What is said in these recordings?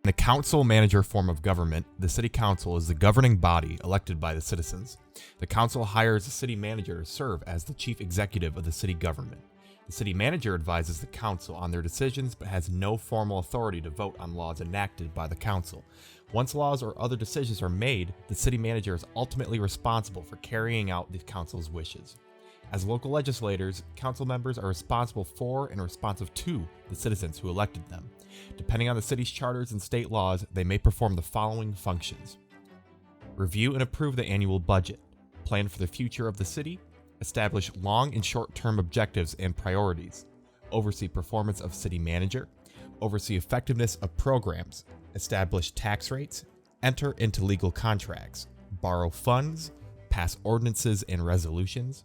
In the council-manager form of government, the city council is the governing body elected by the citizens. The council hires a city manager to serve as the chief executive of the city government. The city manager advises the council on their decisions but has no formal authority to vote on laws enacted by the council. Once laws or other decisions are made, the city manager is ultimately responsible for carrying out the council's wishes. As local legislators, council members are responsible for and responsive to the citizens who elected them. Depending on the city's charters and state laws, they may perform the following functions: review and approve the annual budget, plan for the future of the city, establish long and short-term objectives and priorities, oversee performance of city manager, oversee effectiveness of programs, establish tax rates, enter into legal contracts, borrow funds, pass ordinances and resolutions,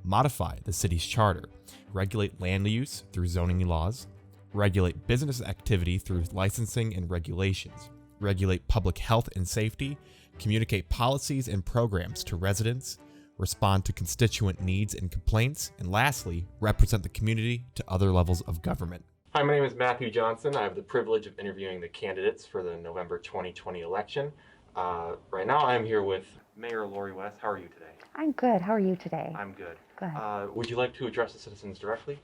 modify the city's charter, regulate land use through zoning laws, regulate business activity through licensing and regulations, regulate public health and safety, communicate policies and programs to residents, respond to constituent needs and complaints, and lastly, represent the community to other levels of government. Hi, my name is Matthew Johnson. I have the privilege of interviewing the candidates for the November 2020 election. Right now I'm here with Mayor Lori West. How are you today? I'm good. How are you today? I'm good. Good. Would you like to address the citizens directly?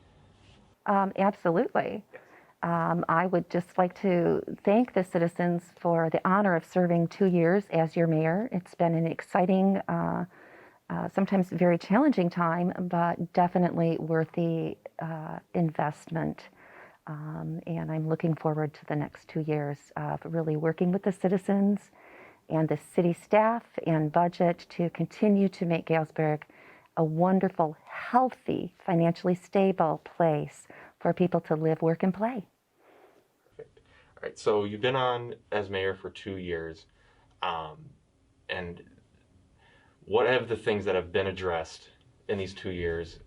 Absolutely. Yes. I would just like to thank the citizens for the honor of serving 2 years as your mayor. It's been an exciting, sometimes very challenging time, but definitely worth the investment. And I'm looking forward to the next 2 years of really working with the citizens and the city staff and budget to continue to make Galesburg a wonderful, healthy, financially stable place for people to live, work, and play. Perfect. All right, so you've been on as mayor for 2 years, and what have the things that have been addressed in these 2 years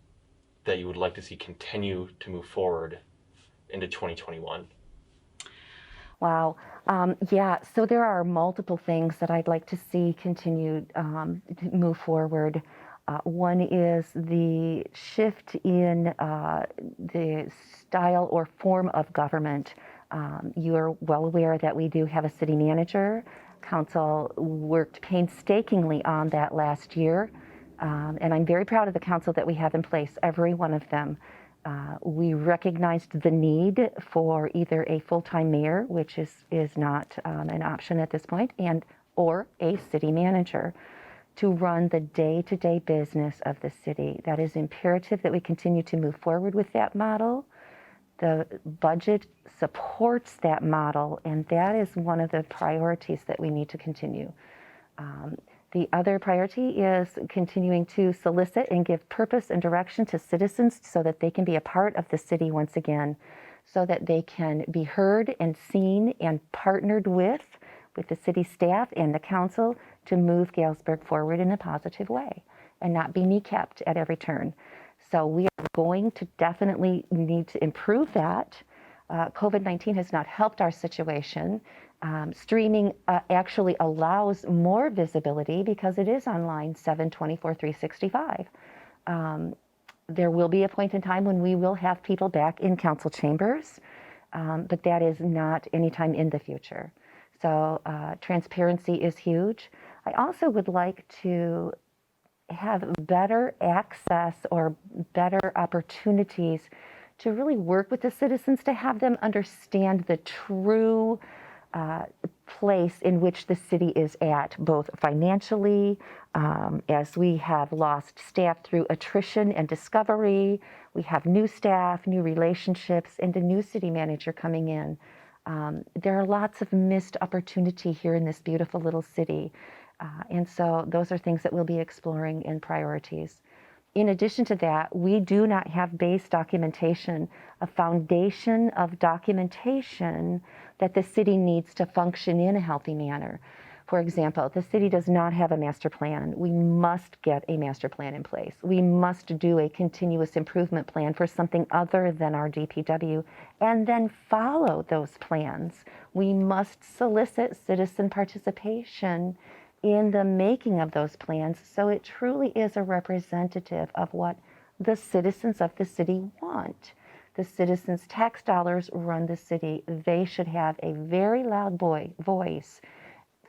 that you would like to see continue to move forward into 2021? Wow. So there are multiple things that I'd like to see continue to move forward. One is the shift in the style or form of government. You are well aware that we do have a city manager. Council worked painstakingly on that last year, and I'm very proud of the council that we have in place, every one of them. We recognized the need for either a full-time mayor, which is not an option at this point, or a city manager to run the day-to-day business of the city. That is imperative that we continue to move forward with that model. The budget supports that model, and that is one of the priorities that we need to continue. The other priority is continuing to solicit and give purpose and direction to citizens so that they can be a part of the city once again, so that they can be heard and seen and partnered with the city staff and the council to move Galesburg forward in a positive way and not be kneecapped at every turn. So we are going to definitely need to improve that. COVID-19 has not helped our situation. Streaming actually allows more visibility because it is online 7/24, 365. There will be a point in time when we will have people back in council chambers, but that is not anytime in the future. So transparency is huge. I also would like to have better access or better opportunities to really work with the citizens to have them understand the true place in which the city is at, both financially, as we have lost staff through attrition and discovery. We have new staff, new relationships, and a new city manager coming in. There are lots of missed opportunity here in this beautiful little city. And so those are things that we'll be exploring in priorities. In addition to that, we do not have base documentation, a foundation of documentation that the city needs to function in a healthy manner. For example, the city does not have a master plan. We must get a master plan in place. We must do a continuous improvement plan for something other than our DPW and then follow those plans. We must solicit citizen participation in the making of those plans so it truly is a representative of what the citizens of the city want. The citizens' tax dollars run the city. They should have a very loud voice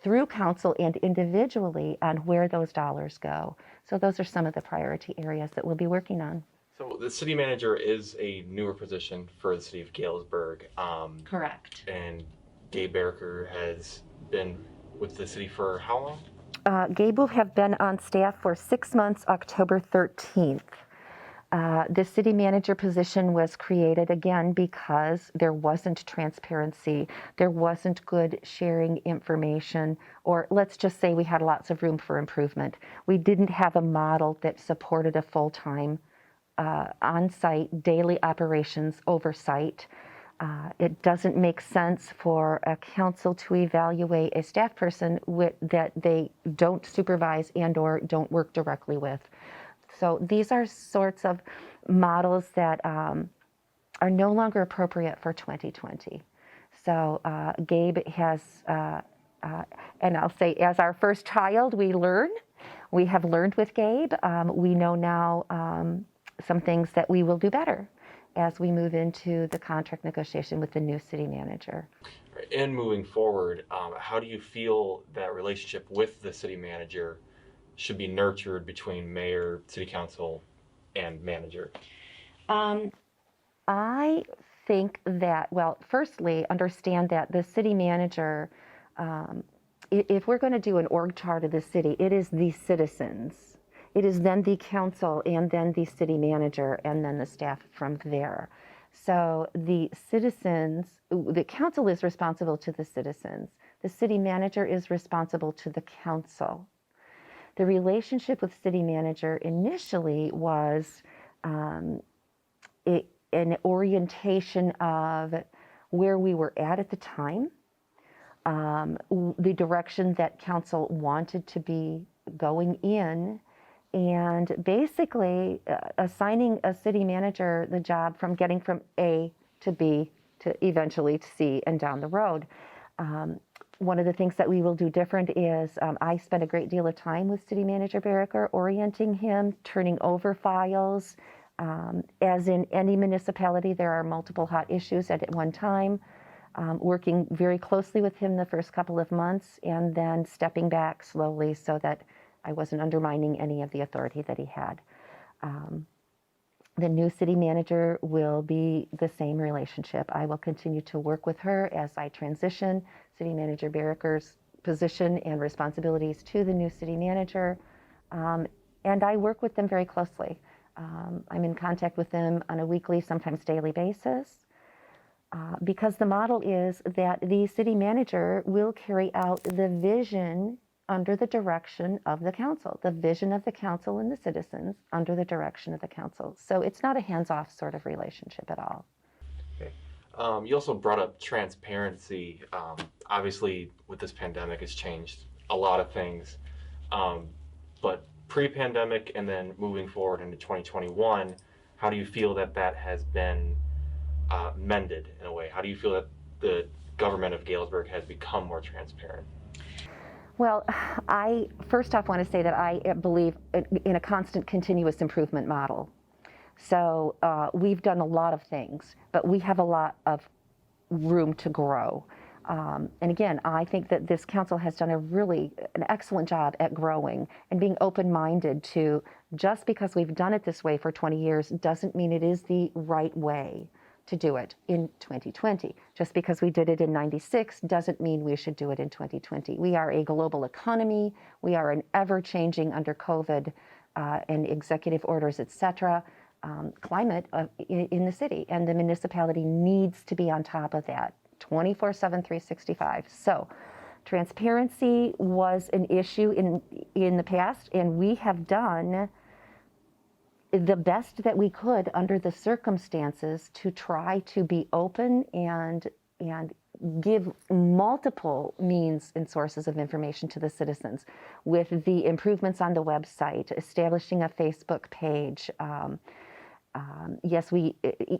through council and individually on where those dollars go. So those are some of the priority areas that we'll be working on. So the city manager is a newer position for the city of Galesburg. Correct. And Gabe Barker has been with the city for how long? Gabe will have been on staff for 6 months, October 13th. The city manager position was created again because there wasn't transparency, there wasn't good sharing information, or let's just say we had lots of room for improvement. We didn't have a model that supported a full-time on-site daily operations oversight. It doesn't make sense for a council to evaluate a staff person that they don't supervise and or don't work directly with. So these are sorts of models that are no longer appropriate for 2020. So Gabe has, and I'll say as our first child, we learn. We have learned with Gabe. We know now some things that we will do better as we move into the contract negotiation with the new city manager. And moving forward, how do you feel that relationship with the city manager should be nurtured between mayor, city council, and manager? I think that, well, firstly, understand that the city manager, if we're going to do an org chart of the city, it is the citizens. It is then the council and then the city manager and then the staff from there. So the citizens, the council is responsible to the citizens. The city manager is responsible to the council. The relationship with city manager initially was an orientation of where we were at the time, the direction that council wanted to be going in, and basically assigning a city manager the job from getting from A to B to eventually to C and down the road. One of the things that we will do different is I spent a great deal of time with City Manager Barraker, orienting him, turning over files. As in any municipality, there are multiple hot issues at one time. Working very closely with him the first couple of months and then stepping back slowly so that I wasn't undermining any of the authority that he had. The new city manager will be the same relationship. I will continue to work with her as I transition City Manager Barraker's position and responsibilities to the new city manager. And I work with them very closely. I'm in contact with them on a weekly, sometimes daily basis, because the model is that the city manager will carry out the vision under the direction of the council, the vision of the council and the citizens under the direction of the council. So it's not a hands-off sort of relationship at all. Okay. You also brought up transparency. Obviously, with this pandemic, it's changed a lot of things. But pre-pandemic and then moving forward into 2021, how do you feel that that has been mended in a way? How do you feel that the government of Galesburg has become more transparent? Well, I first off want to say that I believe in a constant continuous improvement model. So we've done a lot of things, but we have a lot of room to grow. And again, I think that this council has done an excellent job at growing and being open-minded to, just because we've done it this way for 20 years doesn't mean it is the right way to do it in 2020. Just because we did it in '96 doesn't mean we should do it in 2020. We are a global economy. We are an ever-changing under COVID and executive orders, et cetera, climate in the city. And the municipality needs to be on top of that 24/7, 365. So transparency was an issue in the past, and we have done the best that we could under the circumstances to try to be open and give multiple means and sources of information to the citizens, with the improvements on the website, establishing a Facebook page. Yes,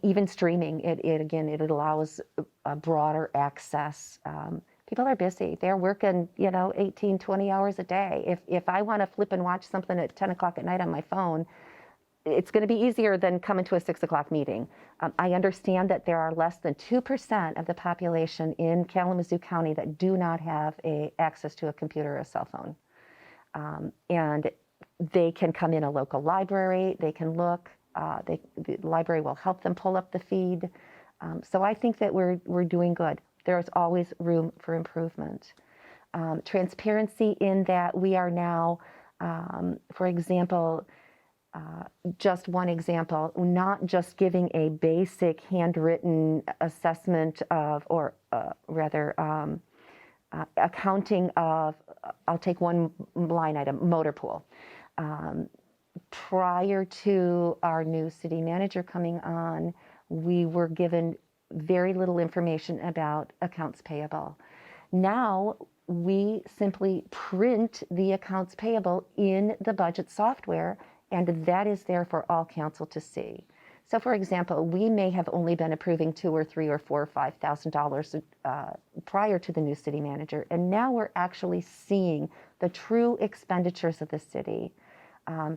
even streaming, it allows a broader access. People are busy. They're working, 18, 20 hours a day. If I want to flip and watch something at 10 o'clock at night on my phone, it's going to be easier than coming to a 6 o'clock meeting. I understand that there are less than 2% of the population in Kalamazoo County that do not have access to a computer or a cell phone. And they can come in a local library, they can look, the library will help them pull up the feed. So I think that we're doing good. There's always room for improvement. Transparency in that we are now, for example, just one example, not just giving a basic handwritten assessment of, or rather accounting of, I'll take one line item, motor pool. Prior to our new city manager coming on, we were given very little information about accounts payable. Now, we simply print the accounts payable in the budget software, and that is there for all council to see. So, for example, we may have only been approving $2,000 or $3,000 or $4,000 or $5,000 prior to the new city manager, and now we're actually seeing the true expenditures of the city.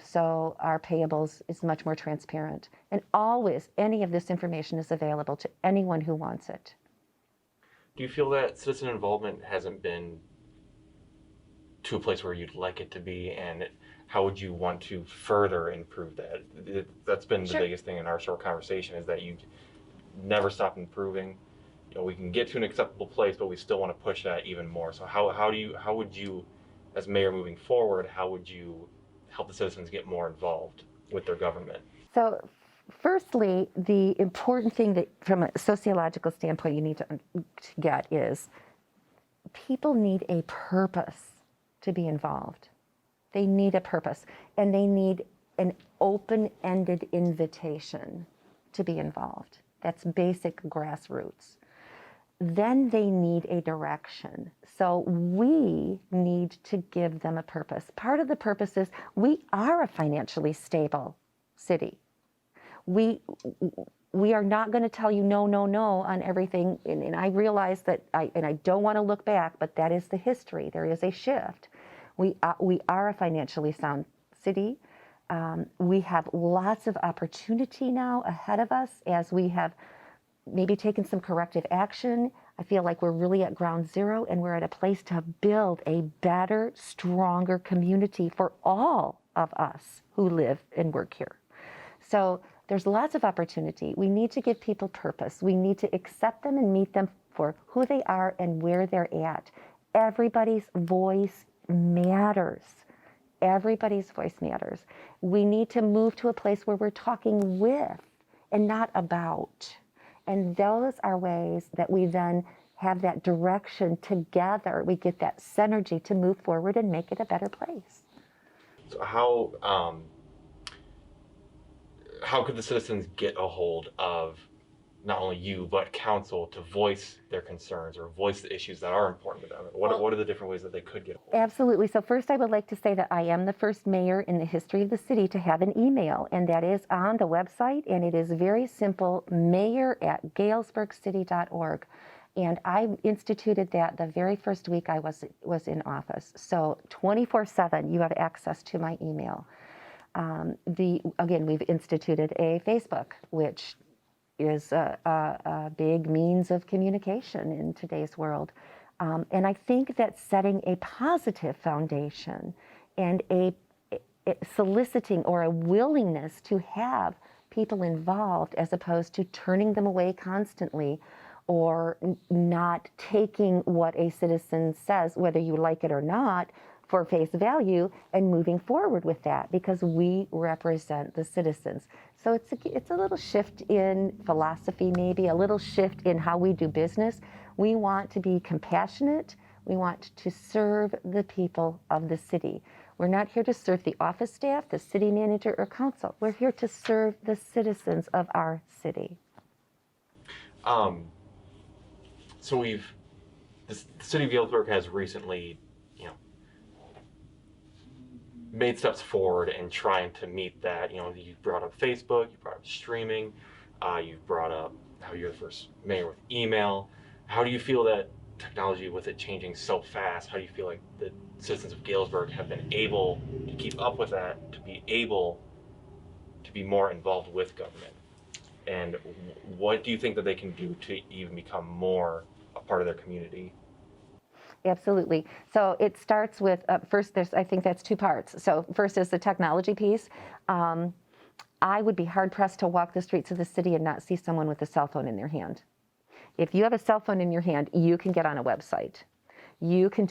So our payables is much more transparent, and always any of this information is available to anyone who wants it. Do you feel that citizen involvement hasn't been to a place where you'd like it to be, and how would you want to further improve that? That's been the biggest thing in our short conversation, is that you never stop improving. You know, we can get to an acceptable place, but we still want to push that even more. So how would you, as mayor moving forward, how would you help the citizens get more involved with their government? So firstly, the important thing that from a sociological standpoint you need to get is people need a purpose to be involved. They need a purpose, and they need an open-ended invitation to be involved. That's basic grassroots. Then they need a direction. So we need to give them a purpose. Part of the purpose is we are a financially stable city. We are not going to tell you no on everything. And I realize that, I don't want to look back, but that is the history. There is a shift. We are a financially sound city. We have lots of opportunity now ahead of us as we have maybe taken some corrective action. I feel like we're really at ground zero, and we're at a place to build a better, stronger community for all of us who live and work here. So there's lots of opportunity. We need to give people purpose. We need to accept them and meet them for who they are and where they're at. Everybody's voice matters. Everybody's voice matters. We need to move to a place where we're talking with and not about. And those are ways that we then have that direction together. We get that synergy to move forward and make it a better place. So how could the citizens get a hold of not only you, but council to voice their concerns or voice the issues that are important to them? What are the different ways that they could get a hold? Absolutely. So first I would like to say that I am the first mayor in the history of the city to have an email, and that is on the website, and it is very simple, mayor@galesburgcity.org. And I instituted that the very first week I was in office. So 24/7 you have access to my email. Again, we've instituted a Facebook, which is a big means of communication in today's world. And I think that setting a positive foundation and a soliciting or a willingness to have people involved as opposed to turning them away constantly or not taking what a citizen says, whether you like it or not, for face value, and moving forward with that because we represent the citizens. So it's a little shift in philosophy, maybe a little shift in how we do business. We want to be compassionate. We want to serve the people of the city. We're not here to serve the office staff, the city manager, or council. We're here to serve the citizens of our city. So the City of Galesburg has recently, made steps forward in trying to meet that. You brought up Facebook, you brought up streaming, you brought up how you're the first mayor with email. How do you feel that technology, with it changing so fast, how do you feel like the citizens of Galesburg have been able to keep up with that, to be able to be more involved with government? And what do you think that they can do to even become more a part of their community? Absolutely. So it starts with first. I think that's two parts. So first is the technology piece. I would be hard pressed to walk the streets of the city and not see someone with a cell phone in their hand. If you have a cell phone in your hand, you can get on a website. You can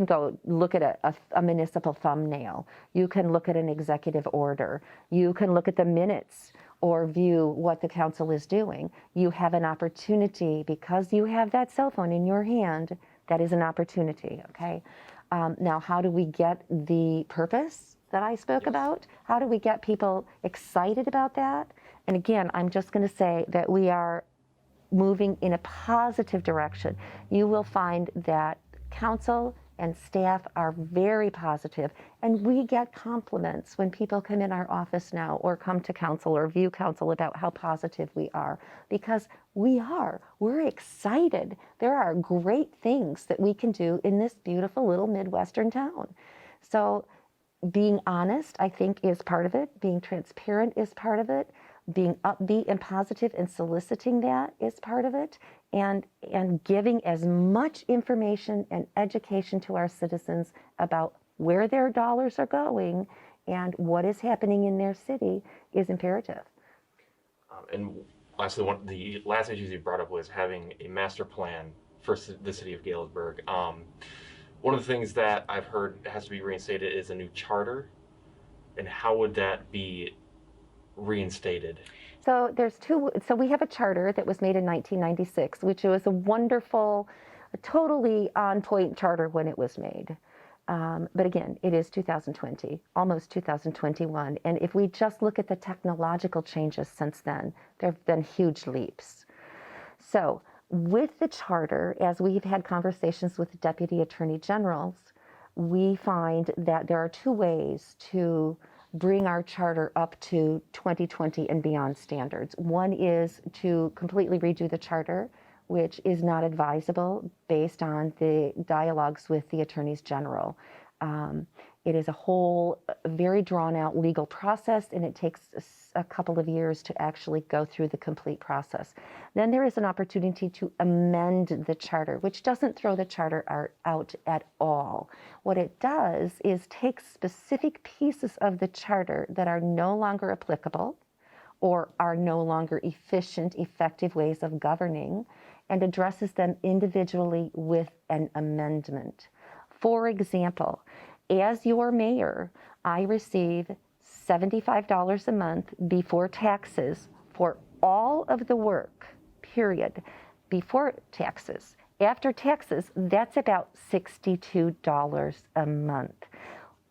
go look at a municipal thumbnail. You can look at an executive order. You can look at the minutes or view what the council is doing. You have an opportunity because you have that cell phone in your hand. That is an opportunity, okay? Now, how do we get the purpose that I spoke about? How do we get people excited about that? And again, I'm just going to say that we are moving in a positive direction. You will find that council and staff are very positive, and we get compliments when people come in our office now or come to council or view council about how positive we are, because we're excited. There are great things that we can do in this beautiful little Midwestern town. So being honest, I think, is part of it. Being transparent is part of it. Being upbeat and positive and soliciting that is part of it, and giving as much information and education to our citizens about where their dollars are going and what is happening in their city is imperative. And lastly, the last issue you brought up was having a master plan for the city of Galesburg. One of the things that I've heard has to be reinstated is a new charter. And how would that be reinstated? So we have a charter that was made in 1996, which was a wonderful, totally on point charter when it was made. But again, it is 2020, almost 2021. And if we just look at the technological changes since then, there have been huge leaps. So with the charter, as we've had conversations with deputy attorney generals, we find that there are two ways to bring our charter up to 2020 and beyond standards. One is to completely redo the charter, which is not advisable based on the dialogues with the attorneys general. It is a whole very drawn out legal process, and it takes a couple of years to actually go through the complete process. Then there is an opportunity to amend the charter, which doesn't throw the charter out at all. What it does is take specific pieces of the charter that are no longer applicable or are no longer efficient, effective ways of governing, and addresses them individually with an amendment. For example, as your mayor, I receive $75 a month before taxes for all of the work, period, before taxes. After taxes, that's about $62 a month.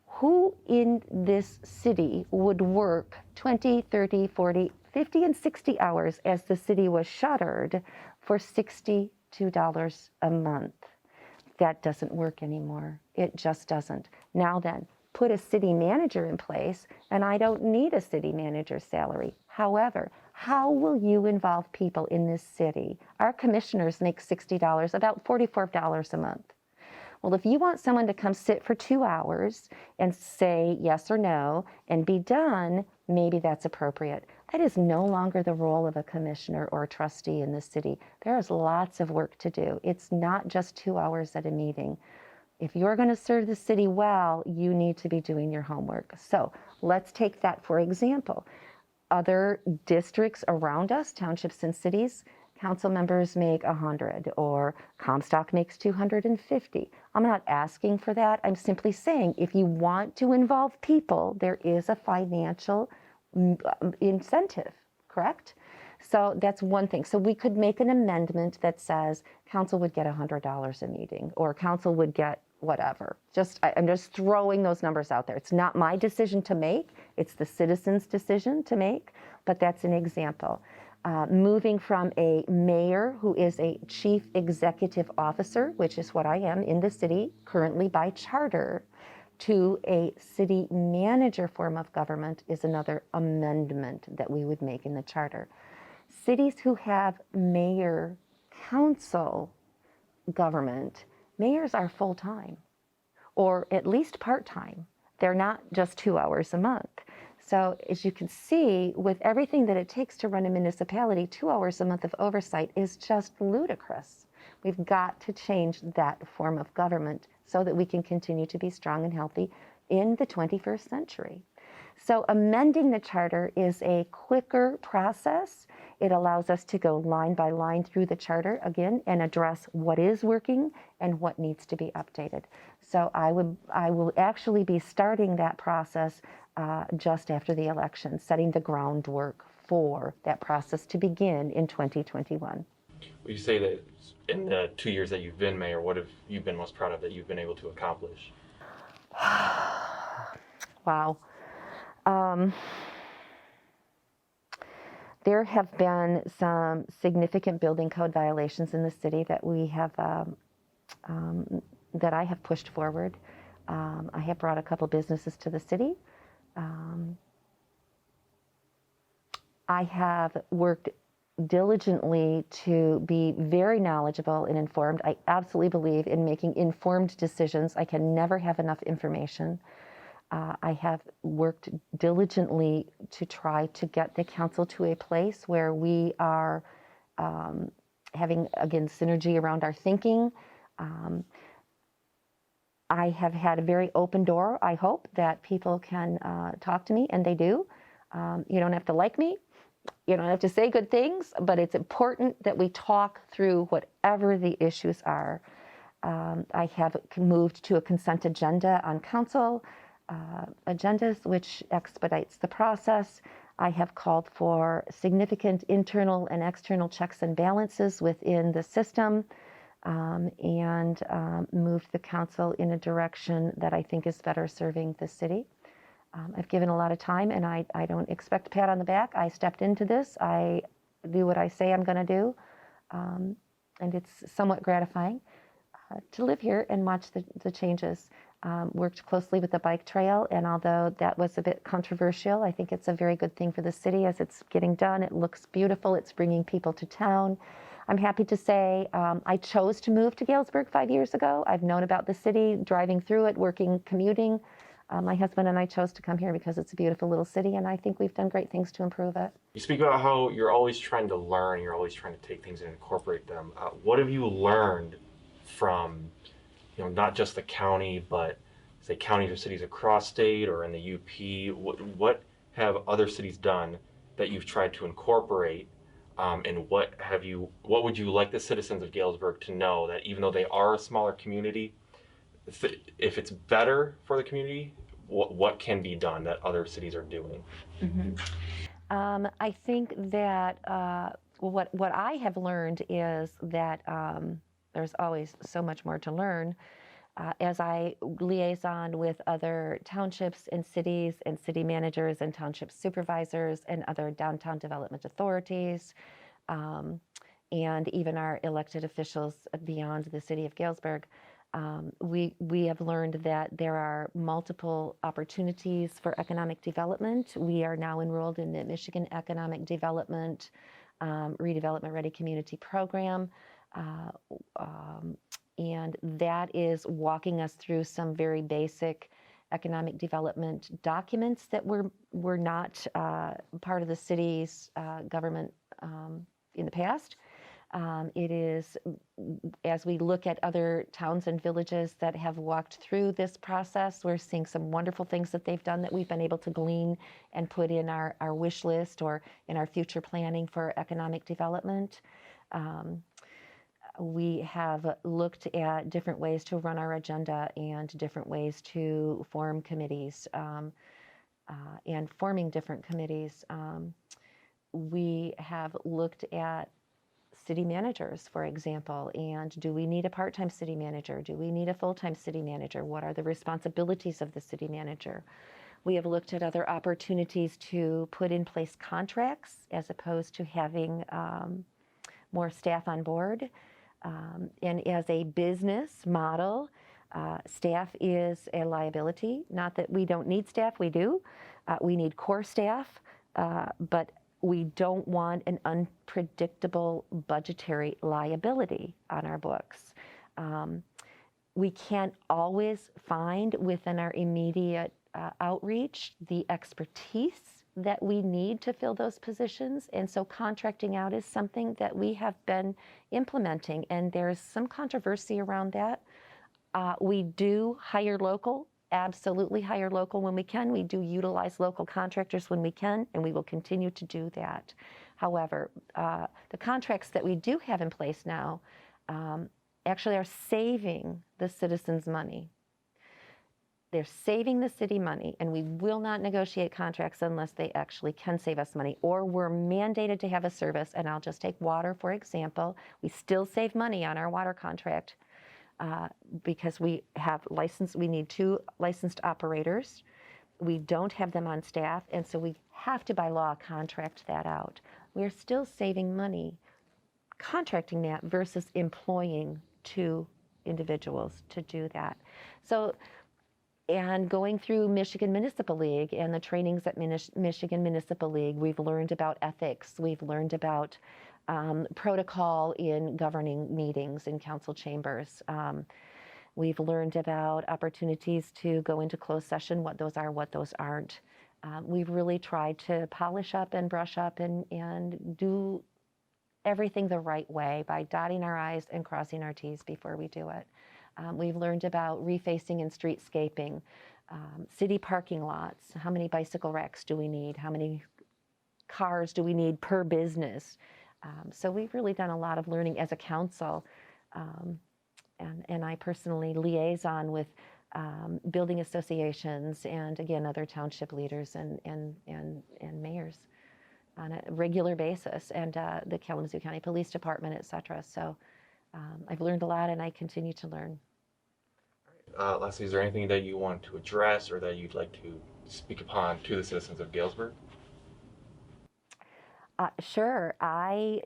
Who in this city would work 20, 30, 40, 50, and 60 hours as the city was shuttered for $62 a month? That doesn't work anymore. It just doesn't. Now then, put a city manager in place, and I don't need a city manager's salary. However, how will you involve people in this city? Our commissioners make $60, about $44 a month. Well, if you want someone to come sit for 2 hours and say yes or no and be done, maybe that's appropriate. That is no longer the role of a commissioner or a trustee in the city. There is lots of work to do. It's not just 2 hours at a meeting. If you're going to serve the city well, you need to be doing your homework. So let's take that for example. Other districts around us, townships and cities, council members make 100 or Comstock makes 250. I'm not asking for that. I'm simply saying if you want to involve people, there is a financial incentive, correct? So that's one thing. So we could make an amendment that says council would get $100 a meeting or council would get whatever. I'm just throwing those numbers out there. It's not my decision to make. It's the citizens' decision to make, but that's an example. Moving from a mayor who is a chief executive officer, which is what I am in the city currently by charter, to a city manager form of government is another amendment that we would make in the charter. Cities who have mayor council government, mayors are full-time or at least part-time. They're not just 2 hours a month. So as you can see, with everything that it takes to run a municipality, 2 hours a month of oversight is just ludicrous. We've got to change that form of government so that we can continue to be strong and healthy in the 21st century. So amending the charter is a quicker process. It allows us to go line by line through the charter again and address what is working and what needs to be updated. So I will actually be starting that process just after the election, setting the groundwork for that process to begin in 2021. Would you say that in the 2 years that you've been mayor, what have you been most proud of that you've been able to accomplish? Wow. There have been some significant building code violations in the city that we have, that I have pushed forward. I have brought a couple businesses to the city. I have worked diligently to be very knowledgeable and informed. I absolutely believe in making informed decisions. I can never have enough information. I have worked diligently to try to get the council to a place where we are having, again, synergy around our thinking. I have had a very open door. I hope that people can talk to me, and they do. You don't have to like me. You don't have to say good things, but it's important that we talk through whatever the issues are. I have moved to a consent agenda on council agendas, which expedites the process. I have called for significant internal and external checks and balances within the system, and moved the council in a direction that I think is better serving the city. I've given a lot of time, and I don't expect a pat on the back. I stepped into this. I do what I say I'm going to do, and it's somewhat gratifying to live here and watch the changes. Worked closely with the bike trail, and although that was a bit controversial, I think it's a very good thing for the city as it's getting done. It looks beautiful. It's bringing people to town. I'm happy to say I chose to move to Galesburg 5 years ago. I've known about the city, driving through it, working, commuting. My husband and I chose to come here because it's a beautiful little city, and I think we've done great things to improve it. You speak about how you're always trying to learn, you're always trying to take things and incorporate them. What have you learned from, not just the county, but say counties or cities across state or in the UP? What have other cities done that you've tried to incorporate, and what would you like the citizens of Galesburg to know, that even though they are a smaller community, if it's better for the community, what can be done that other cities are doing? Mm-hmm. I think that what I have learned is that there's always so much more to learn. As I liaison with other townships and cities and city managers and township supervisors and other downtown development authorities, and even our elected officials beyond the city of Galesburg, we have learned that there are multiple opportunities for economic development. We are now enrolled in the Michigan Economic Development Redevelopment Ready Community Program. And that is walking us through some very basic economic development documents that were not part of the city's government in the past. It is, as we look at other towns and villages that have walked through this process, we're seeing some wonderful things that they've done that we've been able to glean and put in our wish list or in our future planning for economic development. We have looked at different ways to run our agenda and different ways to form committees, and forming different committees. We have looked at city managers, for example, and do we need a part-time city manager? Do we need a full-time city manager? What are the responsibilities of the city manager? We have looked at other opportunities to put in place contracts as opposed to having more staff on board. And as a business model, staff is a liability. Not that we don't need staff, we do. We need core staff, but we don't want an unpredictable budgetary liability on our books. We can't always find within our immediate outreach, the expertise that we need to fill those positions. And so contracting out is something that we have been implementing, and there's some controversy around that. We do hire local, absolutely hire local when we can. We do utilize local contractors when we can, and we will continue to do that. However, the contracts that we do have in place now actually are saving the citizens money. They're saving the city money, and we will not negotiate contracts unless they actually can save us money, or we're mandated to have a service. And I'll just take water, for example. We still save money on our water contract because we need 2 licensed operators. We don't have them on staff, and so we have to, by law, contract that out. We're still saving money contracting that versus employing 2 individuals to do that. So, and going through Michigan Municipal League and the trainings at Michigan Municipal League, we've learned about ethics. We've learned about protocol in governing meetings in council chambers. We've learned about opportunities to go into closed session, what those are, what those aren't. We've really tried to polish up and brush up and do everything the right way by dotting our I's and crossing our T's before we do it. We've learned about refacing and streetscaping, city parking lots. How many bicycle racks do we need? How many cars do we need per business? So we've really done a lot of learning as a council. And I personally liaison with building associations and, again, other township leaders and mayors on a regular basis, and the Kalamazoo County Police Department, et cetera. So I've learned a lot, and I continue to learn. Leslie, is there anything that you want to address or that you'd like to speak upon to the citizens of Galesburg? Sure. I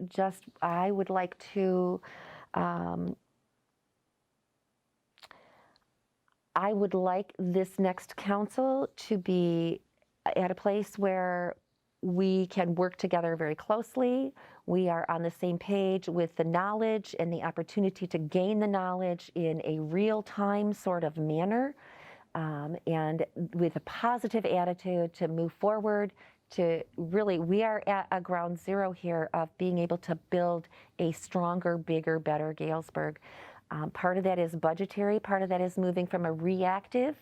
would like to, I would like this next council to be at a place where we can work together very closely. We are on the same page with the knowledge and the opportunity to gain the knowledge in a real-time sort of manner, and with a positive attitude to move forward. To really, we are at a ground zero here of being able to build a stronger, bigger, better Galesburg. Part of that is budgetary, part of that is moving from a reactive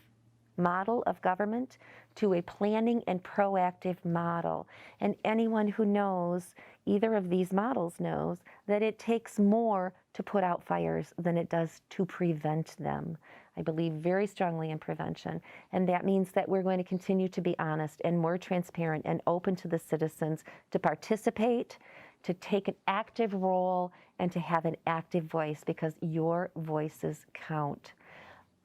model of government to a planning and proactive model. And anyone who knows either of these models knows that it takes more to put out fires than it does to prevent them. I believe very strongly in prevention, and that means that we're going to continue to be honest and more transparent and open to the citizens to participate, to take an active role, and to have an active voice, because your voices count.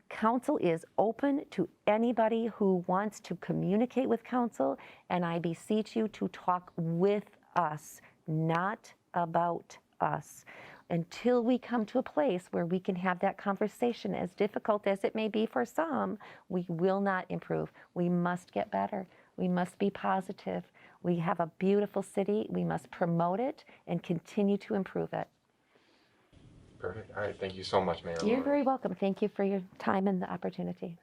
Council is open to anybody who wants to communicate with council, and I beseech you to talk with us, not about us. Until we come to a place where we can have that conversation, as difficult as it may be for some, we will not improve. We must get better. We must be positive. We have a beautiful city. We must promote it and continue to improve it. Perfect. All right. Thank you so much, Mayor. You're very welcome. Thank you for your time and the opportunity.